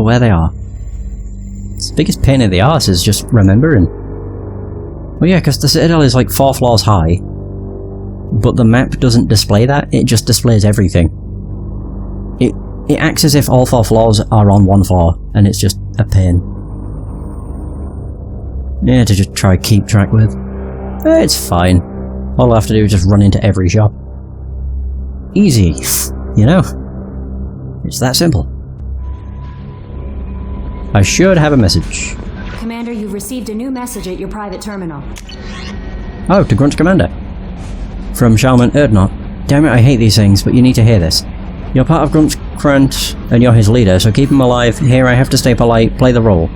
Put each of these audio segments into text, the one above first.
remember where they are. It's the biggest pain in the arse is just remembering. Well yeah, because the Citadel is like 4 floors high, but the map doesn't display that, it just displays everything. It acts as if all 4 floors are on one floor, and it's just a pain. Yeah, to just try keep track with. It's fine. All I have to do is just run into every shop. Easy, you know? It's that simple. I should have a message. Commander, you've received a new message at your private terminal. Oh, to Grunt's Commander. From Shaman Erdnot. Damn it, I hate these things, but you need to hear this. You're part of Grunt's Grunt, and you're his leader, so keep him alive. Here I have to stay polite, play the role.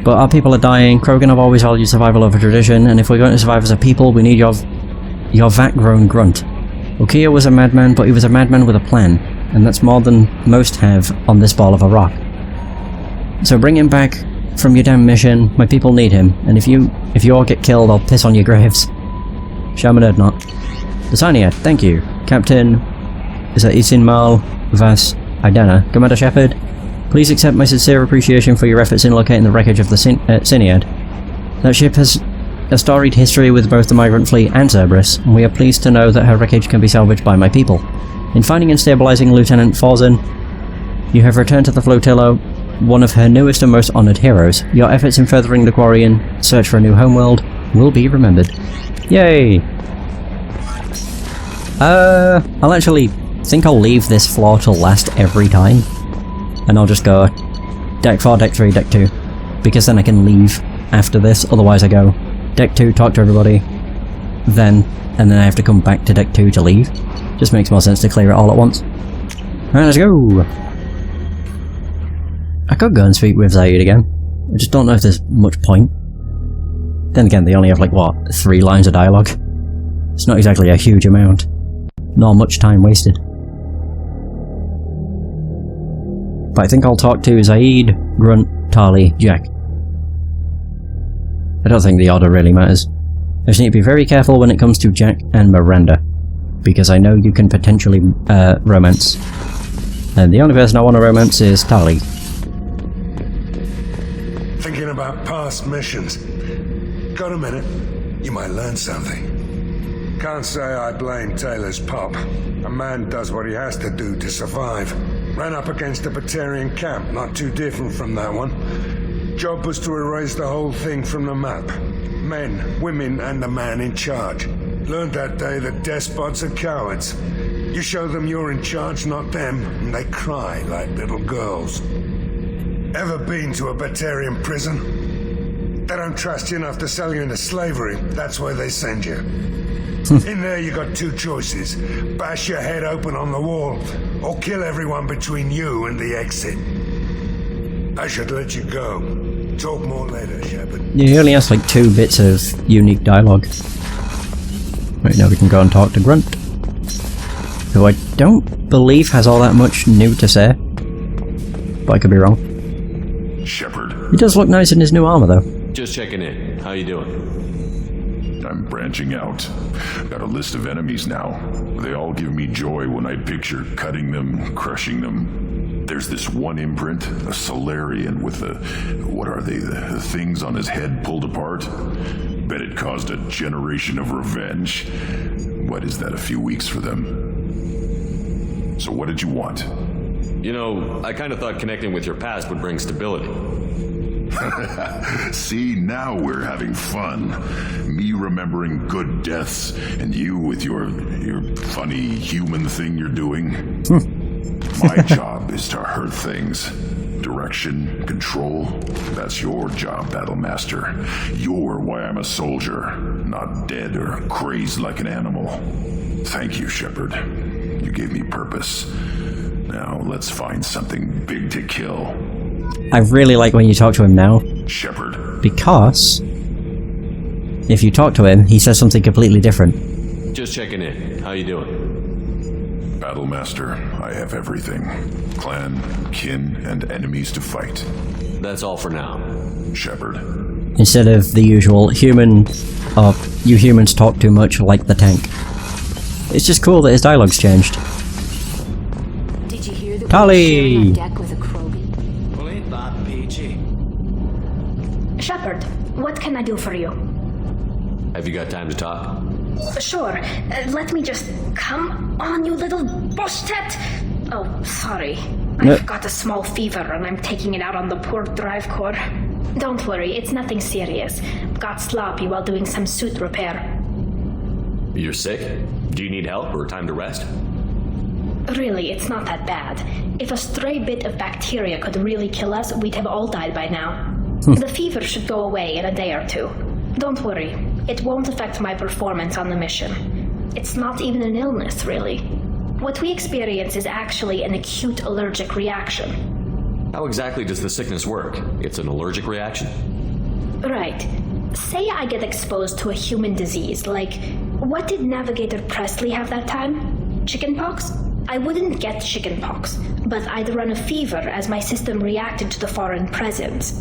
But our people are dying, Krogan have always valued survival over tradition, and if we're going to survive as a people, we need your vat-grown Grunt. Okia was a madman, but he was a madman with a plan, and that's more than most have on this ball of a rock. So bring him back from your damn mission, my people need him, and if you all get killed, I'll piss on your graves. Shaman Erdnot. Desania, thank you. Captain... is that Isin Mal Vas Idana? Commander Shepard, please accept my sincere appreciation for your efforts in locating the wreckage of the Cinead. That ship has a storied history with both the migrant fleet and Cerberus, and we are pleased to know that her wreckage can be salvaged by my people. In finding and stabilizing Lieutenant Forzen, you have returned to the flotilla one of her newest and most honoured heroes. Your efforts in furthering the quarry and search for a new homeworld will be remembered. Yay! I'll actually think I'll leave this floor to last every time. And I'll just go Deck 4, Deck 3, Deck 2. Because then I can leave after this, otherwise I go Deck 2, talk to everybody, and then I have to come back to Deck 2 to leave. Just makes more sense to clear it all at once. Alright, let's go! I could go and speak with Zaid again. I just don't know if there's much point. Then again, they only have like, what, 3 lines of dialogue? It's not exactly a huge amount. Nor much time wasted. But I think I'll talk to Zaid, Grunt, Tali, Jack. I don't think the order really matters. I just need to be very careful when it comes to Jack and Miranda, because I know you can potentially romance. And the only person I want to romance is Tali. Thinking about past missions. Got a minute? You might learn something. Can't say I blame Taylor's pop. A man does what he has to do to survive. Ran up against a Batarian camp, not too different from that one. Job was to erase the whole thing from the map. Men, women, and the man in charge. Learned that day that despots are cowards. You show them you're in charge, not them, and they cry like little girls. Ever been to a Batarian prison? They don't trust you enough to sell you into slavery. That's where they send you. In there you got 2 choices. Bash your head open on the wall, or kill everyone between you and the exit. I should let you go. Talk more later, Shepard. Yeah, he only has like 2 bits of unique dialogue. Right, now we can go and talk to Grunt, who I don't believe has all that much new to say. But I could be wrong. Shepard. He does look nice in his new armor, though. Just checking in. How you doing? I'm branching out. Got a list of enemies now. They all give me joy when I picture cutting them, crushing them. There's this one imprint, a Solarian with the... what are they? The things on his head pulled apart? Bet it caused a generation of revenge. What is that, a few weeks for them? So what did you want? You know, I kind of thought connecting with your past would bring stability. See, now we're having fun. Me remembering good deaths, and you with your funny human thing you're doing. My job is to hurt things. Direction, control, that's your job, Battlemaster. You're why I'm a soldier, not dead or crazed like an animal. Thank you, Shepard. You gave me purpose. Now let's find something big to kill. I really like when you talk to him now. Shepard. Because if you talk to him, he says something completely different. Just checking in. How you doing? Battlemaster, I have everything. Clan, kin, and enemies to fight. That's all for now. Shepard. Instead of the usual human, you humans talk too much like the tank. It's just cool that his dialogue's changed. Did you hear that Tali! we were sharing our deck with a Krogan? Well, PHE. Shepard, what can I do for you? Have you got time to talk? Sure. Let me just... Come on, you little bushtet! Oh, sorry. I've got a small fever and I'm taking it out on the poor drive core. Don't worry, it's nothing serious. Got sloppy while doing some suit repair. You're sick? Do you need help or time to rest? Really, it's not that bad. If a stray bit of bacteria could really kill us, we'd have all died by now. The fever should go away in a day or two. Don't worry, it won't affect my performance on the mission. It's not even an illness, really. What we experience is actually an acute allergic reaction. How exactly does the sickness work? It's an allergic reaction? Right. Say I get exposed to a human disease, like... What did Navigator Presley have that time? Chickenpox? I wouldn't get chickenpox, but I'd run a fever as my system reacted to the foreign presence.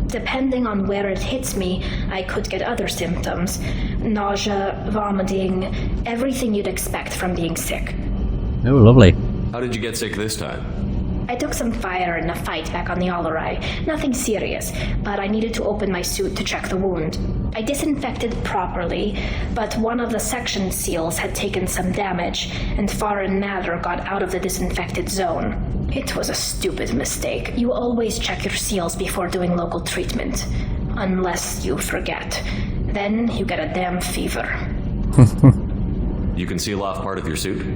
Depending on where it hits me, I could get other symptoms. Nausea, vomiting, everything you'd expect from being sick. Oh, lovely. How did you get sick this time? I took some fire in a fight back on the Allerai. Nothing serious, but I needed to open my suit to check the wound. I disinfected properly, but one of the section seals had taken some damage, and foreign matter got out of the disinfected zone. It was a stupid mistake. You always check your seals before doing local treatment. Unless you forget. Then you get a damn fever. You can seal off part of your suit?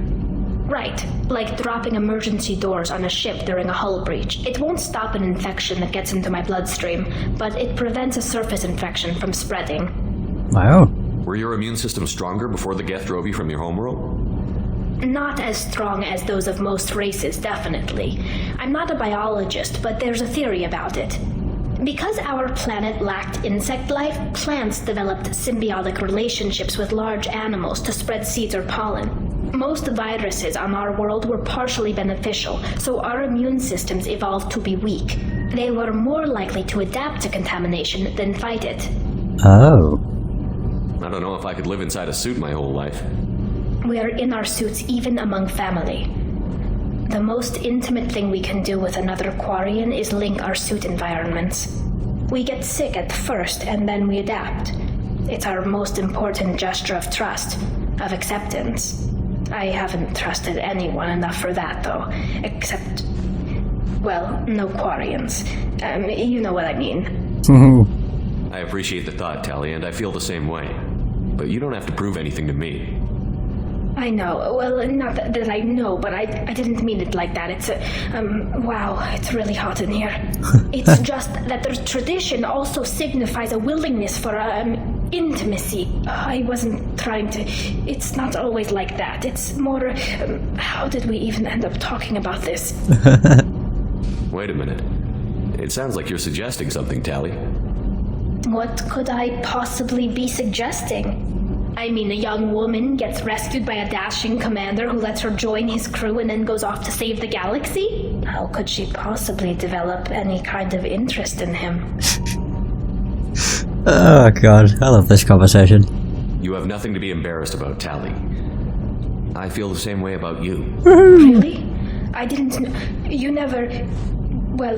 Right, like dropping emergency doors on a ship during a hull breach. It won't stop an infection that gets into my bloodstream, but it prevents a surface infection from spreading. Wow. Were your immune system stronger before the Geth drove you from your homeworld? Not as strong as those of most races, definitely. I'm not a biologist, but there's a theory about it. Because our planet lacked insect life, plants developed symbiotic relationships with large animals to spread seeds or pollen. Most viruses on our world were partially beneficial, so our immune systems evolved to be weak. They were more likely to adapt to contamination than fight it. Oh. I don't know if I could live inside a suit my whole life. We're in our suits even among family. The most intimate thing we can do with another Quarian is link our suit environments. We get sick at first, and then we adapt. It's our most important gesture of trust, of acceptance. I haven't trusted anyone enough for that, though. Except... well, no Quarians. You know what I mean. I appreciate the thought, Tali, and I feel the same way. But you don't have to prove anything to me. I know. Well, not that I know, but I didn't mean it like that. It's wow, it's really hot in here. It's just that the tradition also signifies a willingness for, intimacy. I wasn't trying to... It's not always like that. It's more... how did we even end up talking about this? Wait a minute. It sounds like you're suggesting something, Tali. What could I possibly be suggesting? I mean, a young woman gets rescued by a dashing commander who lets her join his crew and then goes off to save the galaxy? How could she possibly develop any kind of interest in him? Oh god, I love this conversation. You have nothing to be embarrassed about, Tali. I feel the same way about you. Really? I didn't know... You never... Well,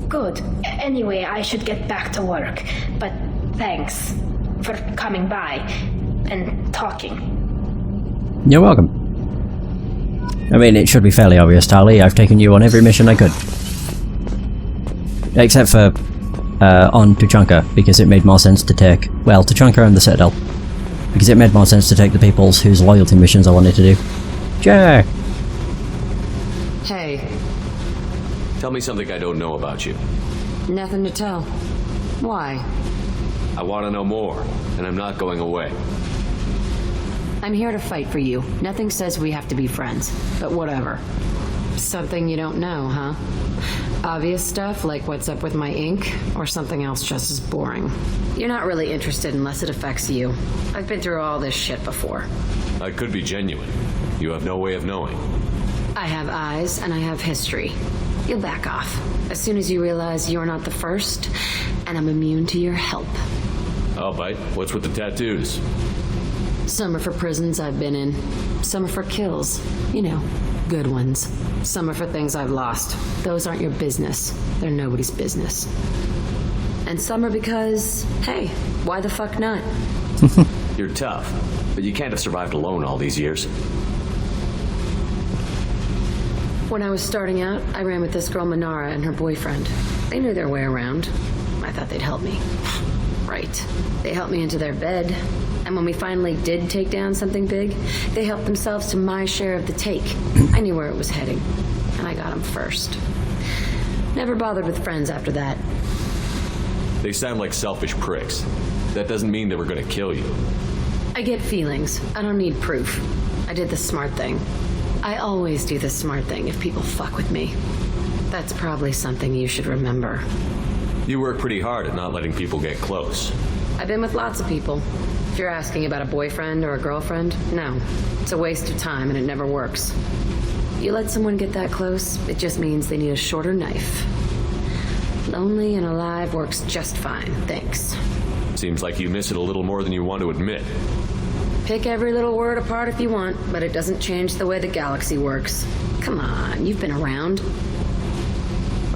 good. Anyway, I should get back to work. But thanks for coming by and talking. You're welcome. I mean, it should be fairly obvious, Tali. I've taken you on every mission I could. Except for on Tuchanka, because it made more sense to take... well, Tuchanka and the Citadel. Because it made more sense to take the peoples whose loyalty missions I wanted to do. Jay! Hey. Tell me something I don't know about you. Nothing to tell. Why? I want to know more, and I'm not going away. I'm here to fight for you. Nothing says we have to be friends, but whatever. Something you don't know, huh? Obvious stuff like what's up with my ink, or something else just as boring. You're not really interested unless it affects you. I've been through all this shit before. I could be genuine. You have no way of knowing. I have eyes and I have history. You'll back off as soon as you realize you're not the first, and I'm immune to your help. I'll bite. What's with the tattoos? Some are for prisons I've been in. Some are for kills. You know, Good ones. Some are for things I've lost. Those aren't your business. They're nobody's business. And some are because, hey, why the fuck not? You're tough, but you can't have survived alone all these years. When I was starting out, I ran with this girl Manara and her boyfriend. They knew their way around. I thought they'd help me. Right. They helped me into their bed. And when we finally did take down something big, they helped themselves to my share of the take. I knew where it was heading, and I got them first. Never bothered with friends after that. They sound like selfish pricks. That doesn't mean they were gonna kill you. I get feelings. I don't need proof. I did the smart thing. I always do the smart thing if people fuck with me. That's probably something you should remember. You work pretty hard at not letting people get close. I've been with lots of people. If you're asking about a boyfriend or a girlfriend, no. It's a waste of time and it never works. You let someone get that close, it just means they need a shorter knife. Lonely and alive works just fine, thanks. Seems like you miss it a little more than you want to admit. Pick every little word apart if you want, but it doesn't change the way the galaxy works. Come on, you've been around.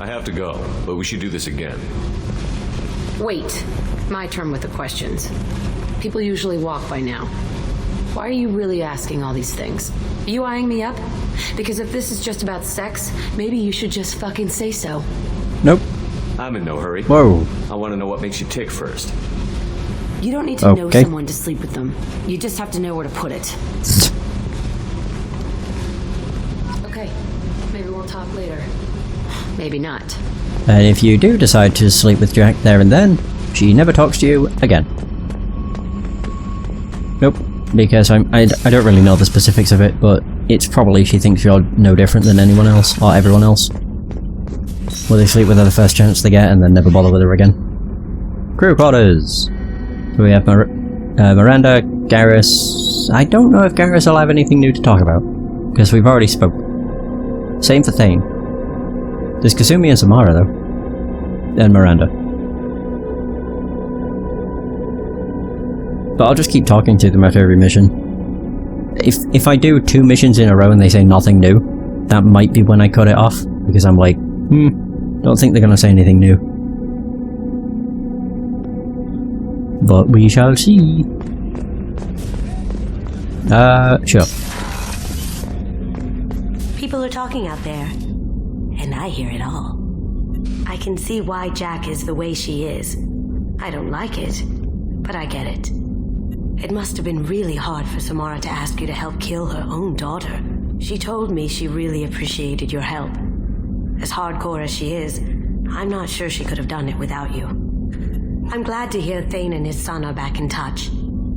I have to go, but we should do this again. Wait. My turn with the questions. People usually walk by now. Why are you really asking all these things? Are you eyeing me up? Because if this is just about sex, maybe you should just fucking say so. Nope. I'm in no hurry. Whoa. I want to know what makes you tick first. You don't need to know someone to sleep with them. You just have to know where to put it. Okay, maybe we'll talk later. Maybe not. And if you do decide to sleep with Jack there and then, she never talks to you again. Nope, because I don't really know the specifics of it, but it's probably she thinks you're no different than anyone else, or everyone else. Well, they sleep with her the first chance they get and then never bother with her again. Crew quarters! So we have Miranda, Garrus... I don't know if Garrus will have anything new to talk about, because we've already spoke. Same for Thane. There's Kasumi and Samara, though. And Miranda. But I'll just keep talking to them after every mission. If I do 2 missions in a row and they say nothing new, that might be when I cut it off, because I'm like, don't think they're gonna say anything new. But we shall see. Sure. People are talking out there, and I hear it all. I can see why Jack is the way she is. I don't like it, but I get it. It must have been really hard for Samara to ask you to help kill her own daughter. She told me she really appreciated your help. As hardcore as she is, I'm not sure she could have done it without you. I'm glad to hear Thane and his son are back in touch.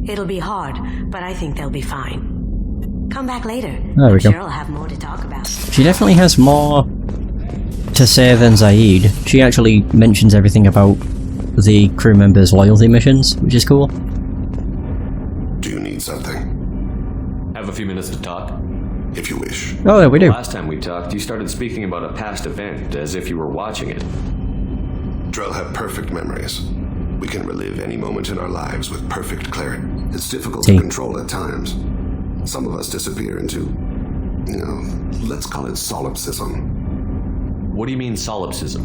It'll be hard, but I think they'll be fine. Come back later. There we go. I'm sure I'll have more to talk about. She definitely has more to say than Zaid. She actually mentions everything about the crew members' loyalty missions, which is cool. Do you need something? Have a few minutes to talk? If you wish. Oh, yeah, we do. Last time we talked, you started speaking about a past event as if you were watching it. Drell have perfect memories. We can relive any moment in our lives with perfect clarity. It's difficult to control at times. Some of us disappear into, let's call it solipsism. What do you mean solipsism?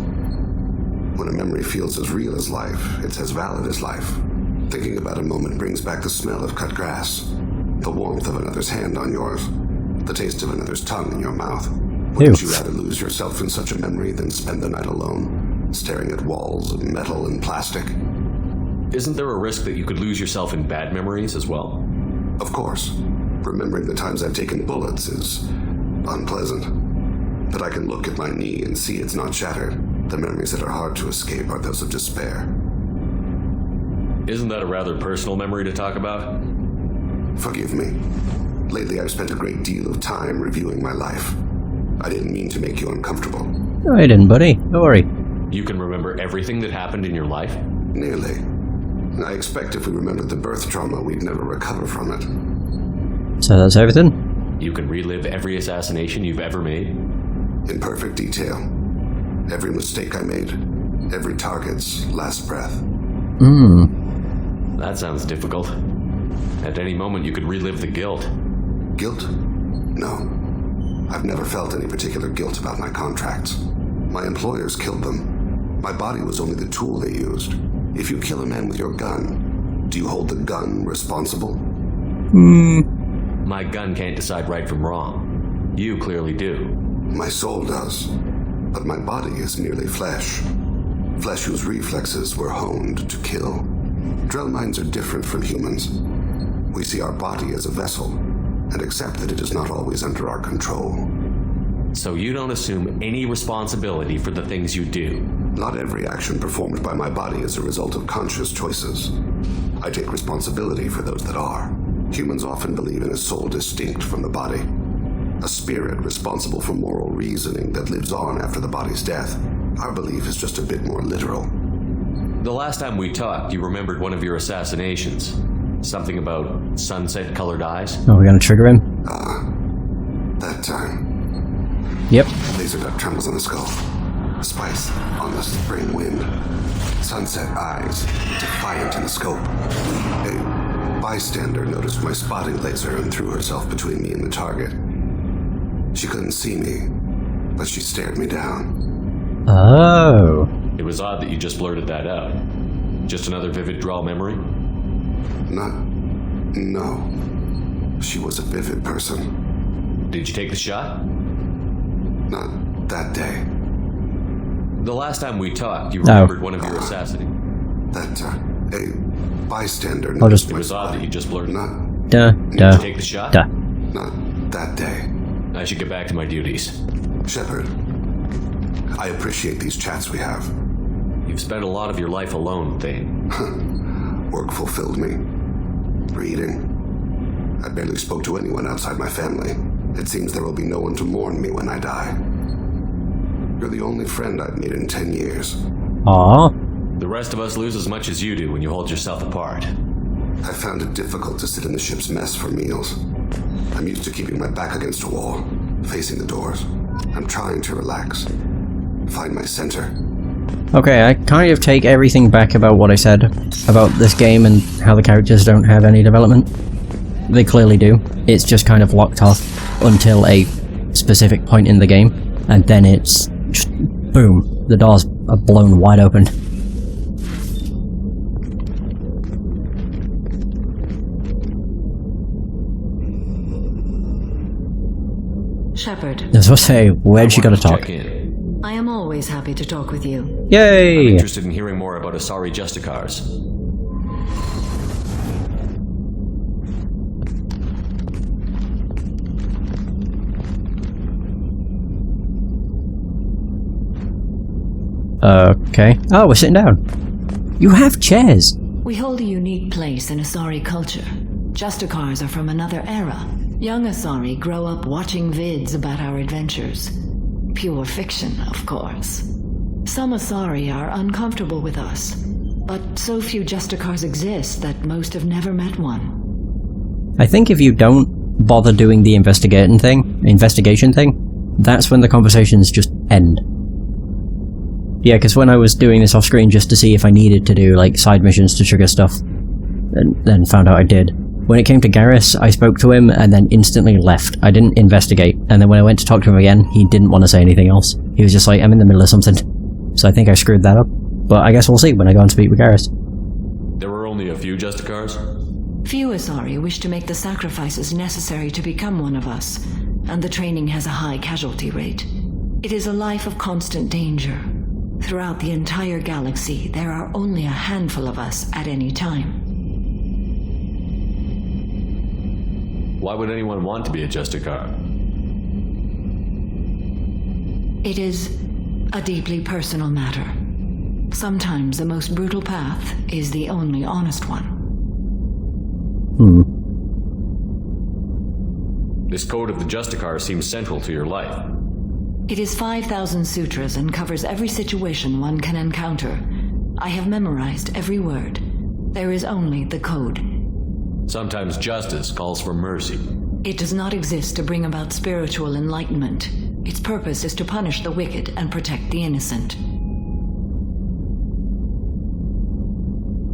When a memory feels as real as life, it's as valid as life. Thinking about a moment brings back the smell of cut grass, the warmth of another's hand on yours, the taste of another's tongue in your mouth. Wouldn't you rather lose yourself in such a memory than spend the night alone, staring at walls of metal and plastic? Isn't there a risk that you could lose yourself in bad memories as well? Of course. Remembering the times I've taken bullets is unpleasant. But I can look at my knee and see it's not shattered. The memories that are hard to escape are those of despair. Isn't that a rather personal memory to talk about? Forgive me. Lately I've spent a great deal of time reviewing my life. I didn't mean to make you uncomfortable. No, I didn't, buddy. Don't worry. You can remember everything that happened in your life? Nearly. I expect if we remembered the birth trauma, we'd never recover from it. So that's everything? You can relive every assassination you've ever made? In perfect detail. Every mistake I made. Every target's last breath. That sounds difficult. At any moment you could relive the guilt. Guilt? No. I've never felt any particular guilt about my contracts. My employers killed them. My body was only the tool they used. If you kill a man with your gun, do you hold the gun responsible? My gun can't decide right from wrong. You clearly do. My soul does. But my body is merely flesh. Flesh whose reflexes were honed to kill. Drell minds are different from humans. We see our body as a vessel, and accept that it is not always under our control. So you don't assume any responsibility for the things you do? Not every action performed by my body is a result of conscious choices. I take responsibility for those that are. Humans often believe in a soul distinct from the body. A spirit responsible for moral reasoning that lives on after the body's death. Our belief is just a bit more literal. The last time we talked, you remembered one of your assassinations. Something about sunset-colored eyes? Oh, we're gonna trigger him? That time. Yep. Laser dot trembles on the skull. Spice on the spring wind. Sunset eyes, defiant in the scope. A bystander noticed my spotting laser and threw herself between me and the target. She couldn't see me, but she stared me down. Oh. It was odd that you just blurted that out. Just another vivid Drell memory? No. She was a vivid person. Did you take the shot? Not that day. The last time we talked, you remembered one of your assassinations. That, a bystander I'll just... It was odd that you just blurted. Did you take the shot? Not that day. I should get back to my duties. Shepard, I appreciate these chats we have. You've spent a lot of your life alone, Thane. Work fulfilled me. Reading. I barely spoke to anyone outside my family. It seems there will be no one to mourn me when I die. You're the only friend I've made in 10 years. Aww. The rest of us lose as much as you do when you hold yourself apart. I found it difficult to sit in the ship's mess for meals. I'm used to keeping my back against a wall, facing the doors. I'm trying to relax. Find my center. Okay, I kind of take everything back about what I said about this game and how the characters don't have any development. They clearly do. It's just kind of locked off until a specific point in the game, and then it's just boom, the doors are blown wide open. Shepard. I was supposed to say, where'd she gotta talk? Check in. I am always happy to talk with you. I'm Yay! interested in hearing more about Asari Justicars. Okay. Oh, we're sitting down. You have chairs! We hold a unique place in Asari culture. Justicars are from another era. Young Asari grow up watching vids about our adventures. Pure fiction, of course. Some Asari are uncomfortable with us, but so few Justicars exist that most have never met one. I think if you don't bother doing the investigation thing, that's when the conversations just end. Yeah, because when I was doing this off-screen just to see if I needed to do, like, side missions to trigger stuff, and then found out I did. When it came to Garrus, I spoke to him and then instantly left. I didn't investigate, and then when I went to talk to him again, he didn't want to say anything else. He was just like, I'm in the middle of something. So I think I screwed that up. But I guess we'll see when I go and speak with Garrus. There were only a few Justicars? Few Asari wish to make the sacrifices necessary to become one of us, and the training has a high casualty rate. It is a life of constant danger. Throughout the entire galaxy, there are only a handful of us at any time. Why would anyone want to be a Justicar? It is a deeply personal matter. Sometimes the most brutal path is the only honest one. This code of the Justicar seems central to your life. It is 5,000 sutras and covers every situation one can encounter. I have memorized every word. There is only the code. Sometimes justice calls for mercy. It does not exist to bring about spiritual enlightenment. Its purpose is to punish the wicked and protect the innocent.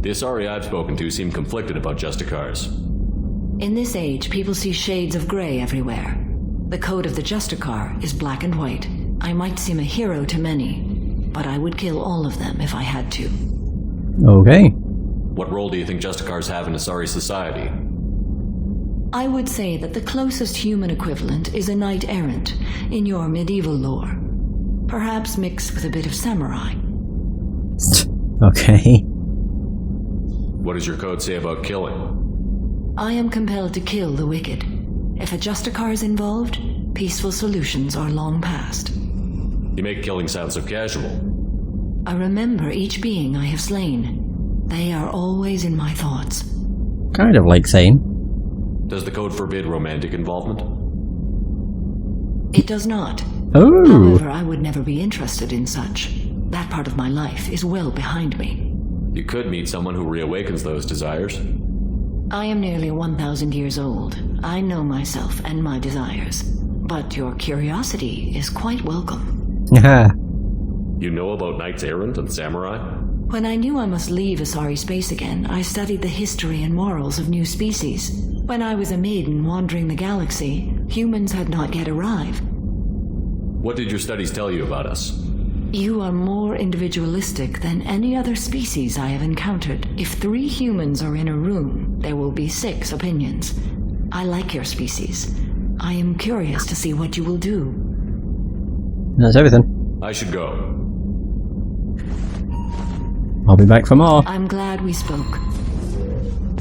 The Asari I've spoken to seem conflicted about Justicars. In this age, people see shades of gray everywhere. The code of the Justicar is black and white. I might seem a hero to many, but I would kill all of them if I had to. Okay. What role do you think Justicars have in Asari society? I would say that the closest human equivalent is a knight-errant in your medieval lore. Perhaps mixed with a bit of samurai. Okay. What does your code say about killing? I am compelled to kill the wicked. If a Justicar is involved, peaceful solutions are long past. You make killing sound so casual. I remember each being I have slain. They are always in my thoughts. Kind of like Thane. Does the code forbid romantic involvement? It does not. Oh. However, I would never be interested in such. That part of my life is well behind me. You could meet someone who reawakens those desires. I am nearly 1,000 years old. I know myself and my desires. But your curiosity is quite welcome. Haha. You know about knights errant and samurai? When I knew I must leave Asari space again, I studied the history and morals of new species. When I was a maiden wandering the galaxy, humans had not yet arrived. What did your studies tell you about us? You are more individualistic than any other species I have encountered. If 3 humans are in a room, there will be 6 opinions. I like your species. I am curious to see what you will do. That's everything. I should go. I'll be back for more. I'm glad we spoke.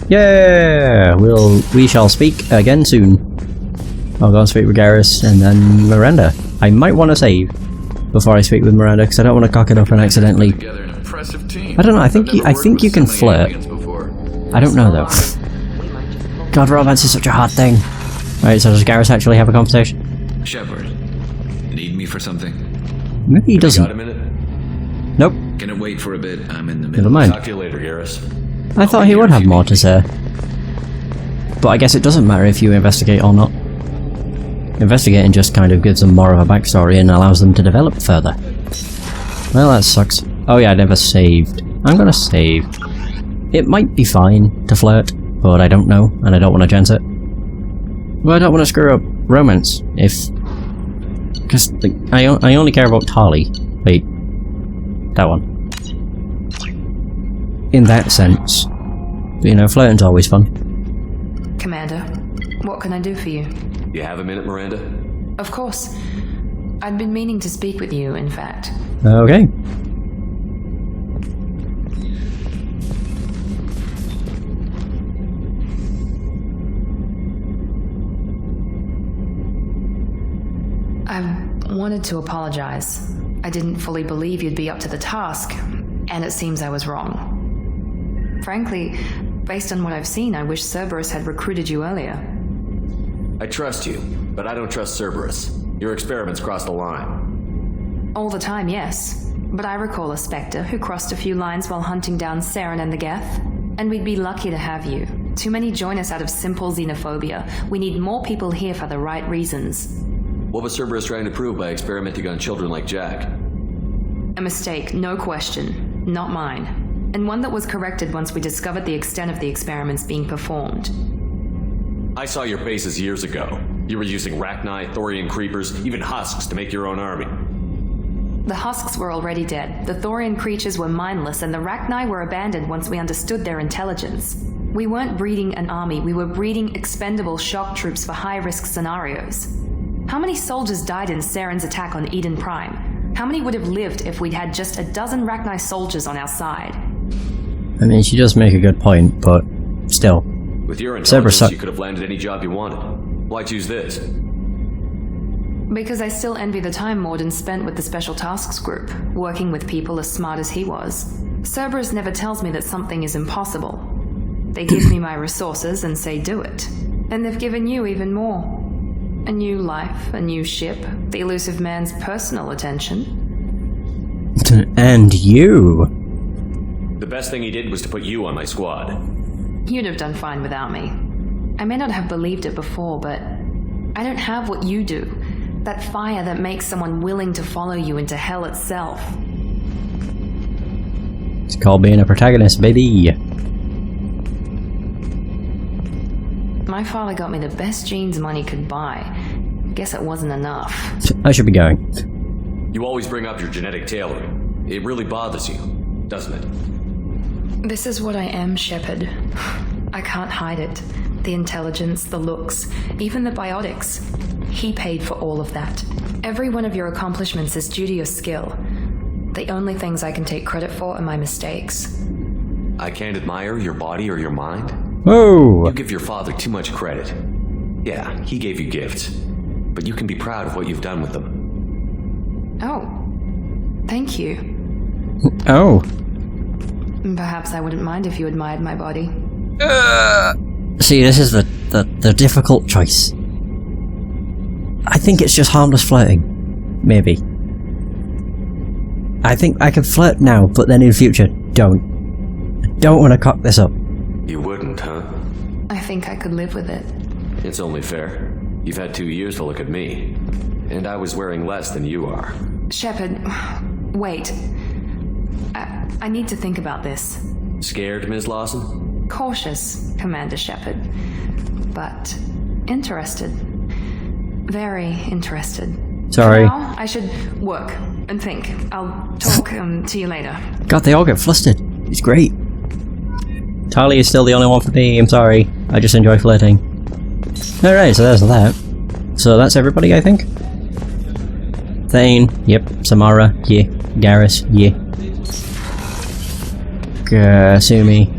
Yeah, we shall speak again soon. I'll go and speak with Garrus and then Miranda. I might want to save before I speak with Miranda because I don't want to cock it up and accidentally. I don't know. I think you can flirt. I don't know though. God, romance is such a hard thing. Right, so does Garrus actually have a conversation? Shepard, need me for something? Maybe he doesn't. Got a minute? Nope. Can it wait for a bit? I'm in the Never middle. mind. Talk to you later, Garrus. I thought he would have more to say. But I guess it doesn't matter if you investigate or not. Investigating just kind of gives them more of a backstory and allows them to develop further. Well, that sucks. Oh yeah, I never saved. I'm gonna save. It might be fine to flirt, but I don't know, and I don't want to chance it. Well, I don't want to screw up romance, if... Because like, I only care about Tali. Wait. That one. In that sense. But, you know, flirting's always fun. Commander, what can I do for you? You have a minute, Miranda? Of course. I'd been meaning to speak with you, in fact. Okay. I wanted to apologize. I didn't fully believe you'd be up to the task, and it seems I was wrong. Frankly, based on what I've seen, I wish Cerberus had recruited you earlier. I trust you, but I don't trust Cerberus. Your experiments crossed the line. All the time, yes. But I recall a Spectre who crossed a few lines while hunting down Saren and the Geth. And we'd be lucky to have you. Too many join us out of simple xenophobia. We need more people here for the right reasons. What was Cerberus trying to prove by experimenting on children like Jack? A mistake, no question. Not mine. And one that was corrected once we discovered the extent of the experiments being performed. I saw your bases years ago. You were using Rachni, Thorian creepers, even husks to make your own army. The husks were already dead, the Thorian creatures were mindless, and the Rachni were abandoned once we understood their intelligence. We weren't breeding an army, we were breeding expendable shock troops for high-risk scenarios. How many soldiers died in Saren's attack on Eden Prime? How many would have lived if we'd had just a dozen Rachni soldiers on our side? I mean, she does make a good point, but still. With your intelligence, you could have landed any job you wanted. Why choose this? Because I still envy the time Morden spent with the Special Tasks Group, working with people as smart as he was. Cerberus never tells me that something is impossible. They give me my resources and say do it. And they've given you even more. A new life, a new ship, the elusive man's personal attention. And you! The best thing he did was to put you on my squad. You'd have done fine without me. I may not have believed it before, but I don't have what you do. That fire that makes someone willing to follow you into hell itself. It's called being a protagonist, baby. My father got me the best genes money could buy. Guess it wasn't enough. I should be going. You always bring up your genetic tailoring. It really bothers you, doesn't it? This is what I am, Shepard. I can't hide it. The intelligence, the looks, even the biotics. He paid for all of that. Every one of your accomplishments is due to your skill. The only things I can take credit for are my mistakes. I can't admire your body or your mind. Whoa! You give your father too much credit. Yeah, he gave you gifts. But you can be proud of what you've done with them. Oh. Thank you. Oh. Perhaps I wouldn't mind if you admired my body. See, this is the difficult choice. I think it's just harmless flirting. Maybe. I think I could flirt now, but then in future, don't. I don't want to cock this up. You wouldn't, huh? I think I could live with it. It's only fair. You've had 2 years to look at me. And I was wearing less than you are. Shepard, wait. I need to think about this. Scared, Ms. Lawson? Cautious, Commander Shepard. But interested. Very interested. Sorry. For now, I should work and think. I'll talk to you later. God, they all get flustered. It's great. Tali is still the only one for me, I'm sorry. I just enjoy flirting. Alright, so there's that. So that's everybody, I think? Thane, yep. Samara, yeah. Garrus, yeah. Kasumi.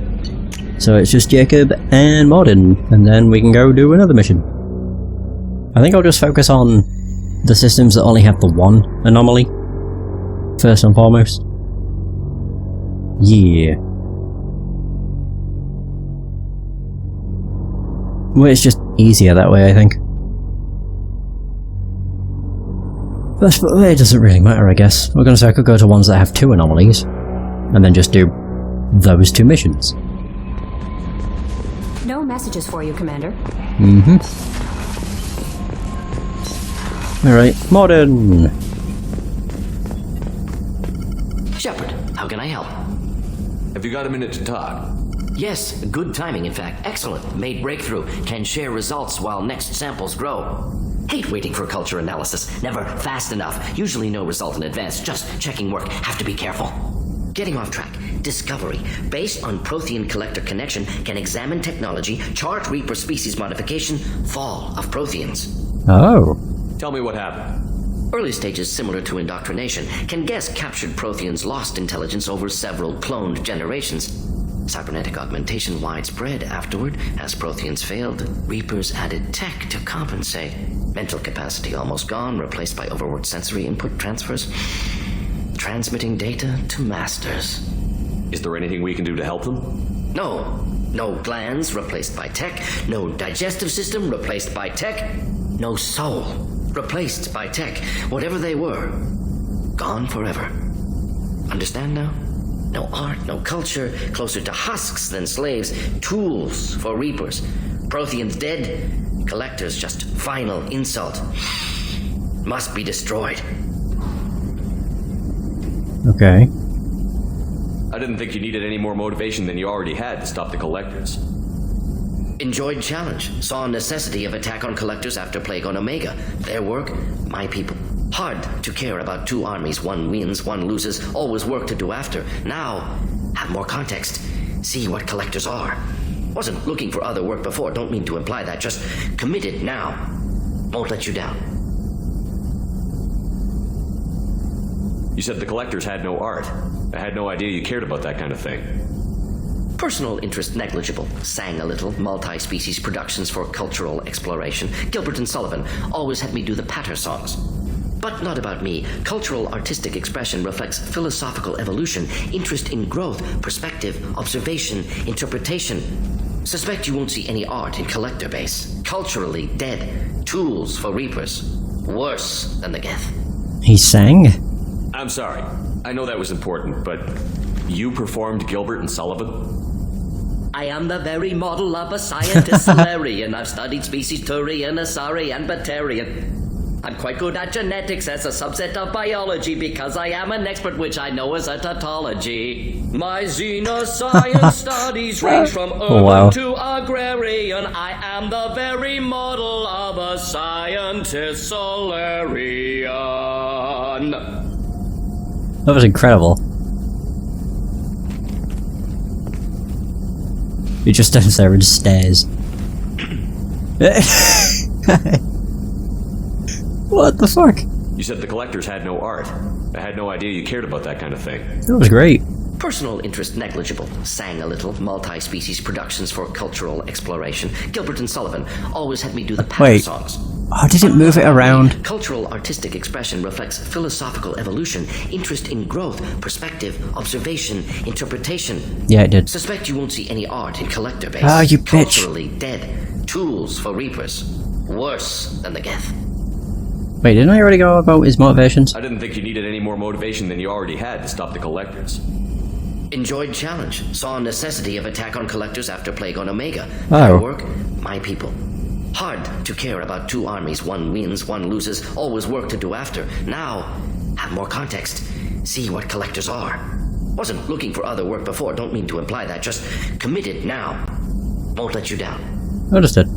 So it's just Jacob and Morden, and then we can go do another mission. I think I'll just focus on the systems that only have the one anomaly, first and foremost. Yeah. Well, it's just easier that way, I think. But it doesn't really matter, I guess. We're gonna say I could go to ones that have 2 anomalies, and then just do those 2 missions. No messages for you, Commander. Mm-hmm. Alright, Morden! Shepard, how can I help? Have you got a minute to talk? Yes, good timing, in fact. Excellent. Made breakthrough. Can share results while next samples grow. Hate waiting for culture analysis. Never fast enough. Usually no result in advance. Just checking work. Have to be careful. Getting off track. Discovery. Based on Prothean collector connection, can examine technology, chart Reaper species modification, fall of Protheans. Oh. Tell me what happened. Early stages similar to indoctrination. Can guess captured Protheans lost intelligence over several cloned generations. Cybernetic augmentation widespread afterward. As Protheans failed, Reapers added tech to compensate. Mental capacity almost gone, replaced by overworked sensory input transfers. Transmitting data to masters. Is there anything we can do to help them? No. No glands replaced by tech. No digestive system replaced by tech. No soul replaced by tech. Whatever they were, gone forever. Understand now? No art, no culture, closer to husks than slaves, tools for Reapers. Protheans dead, collectors just final insult. Must be destroyed. Okay. I didn't think you needed any more motivation than you already had to stop the collectors. Enjoyed challenge. Saw necessity of attack on collectors after Plague on Omega. Their work, my people. Hard to care about 2 armies. One wins, one loses. Always work to do after. Now, have more context. See what collectors are. Wasn't looking for other work before. Don't mean to imply that. Just committed now. Won't let you down. You said the collectors had no art. I had no idea you cared about that kind of thing. Personal interest negligible. Sang a little. Multi-species productions for cultural exploration. Gilbert and Sullivan always had me do the patter songs. But not about me. Cultural artistic expression reflects philosophical evolution, interest in growth, perspective, observation, interpretation. Suspect you won't see any art in collector base. Culturally dead. Tools for Reapers. Worse than the Geth. He sang? I'm sorry. I know that was important, but you performed Gilbert and Sullivan? I am the very model of a scientist Solarian. I've studied species Turian, Asari, and Batarian. I'm quite good at genetics as a subset of biology because I am an expert, which I know is a tautology. My xenoscience studies range from urban to agrarian. I am the very model of a scientist Solarian. That was incredible. He just stands there and stares. What the fuck? You said the collectors had no art. I had no idea you cared about that kind of thing. That was great. Personal interest negligible. Sang a little. Multi-species productions for cultural exploration. Gilbert and Sullivan always had me do the pattern songs. Oh, did it move it around? Cultural artistic expression reflects philosophical evolution, interest in growth, perspective, observation, interpretation. Yeah, it did. Suspect you won't see any art in collector base. Ah, you bitch. Culturally dead. Tools for reapers. Worse than the Geth. Wait, didn't I already go about his motivations? I didn't think you needed any more motivation than you already had to stop the collectors. Enjoyed challenge. Saw necessity of attack on collectors after Plague on Omega. Oh. My work, my people. Hard to care about two armies. One wins, one loses. Always work to do after. Now, have more context. See what collectors are. Wasn't looking for other work before. Don't mean to imply that. Just committed now. Won't let you down. Understood.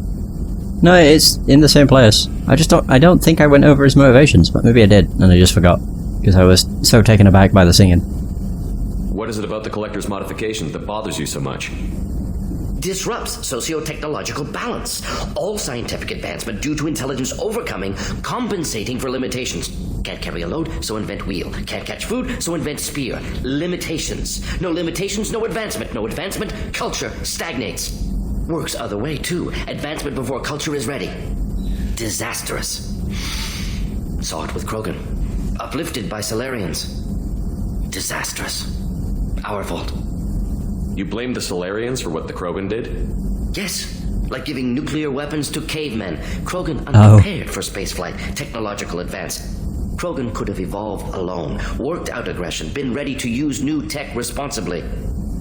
No, it's in the same place. I don't think I went over his motivations, but maybe I did, and I just forgot. Because I was so taken aback by the singing. What is it about the collector's modifications that bothers you so much? Disrupts socio-technological balance. All scientific advancement due to intelligence overcoming, compensating for limitations. Can't carry a load, so invent wheel. Can't catch food, so invent spear. Limitations. No limitations, no advancement. No advancement, culture stagnates. Works other way, too. Advancement before culture is ready. Disastrous. Saw it with Krogan. Uplifted by Solarians. Disastrous. Our fault. You blame the Solarians for what the Krogan did? Yes. Like giving nuclear weapons to cavemen. Krogan unprepared for spaceflight, technological advance. Krogan could have evolved alone, worked out aggression, been ready to use new tech responsibly.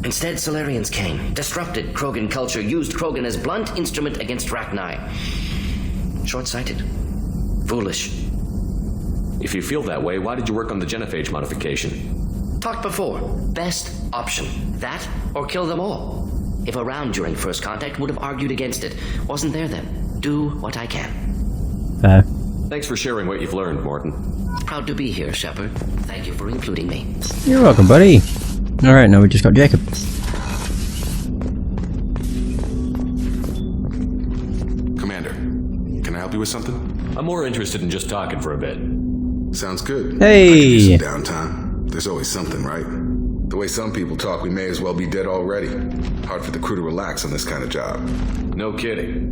Instead, Solarians came, disrupted Krogan culture, used Krogan as blunt instrument against Rachni. Short-sighted. Foolish. If you feel that way, why did you work on the genophage modification? Talked before. Best option. That or kill them all. If around during first contact, would have argued against it. Wasn't there then. Do what I can. Thanks for sharing what you've learned, Morton. Proud to be here, Shepard. Thank you for including me. You're welcome, buddy. Alright, now we just got Jacob. Commander, can I help you with something? I'm more interested in just talking for a bit. Sounds good. Hey! I could use some downtime. There's always something, right? The way some people talk, we may as well be dead already. Hard for the crew to relax on this kind of job. No kidding.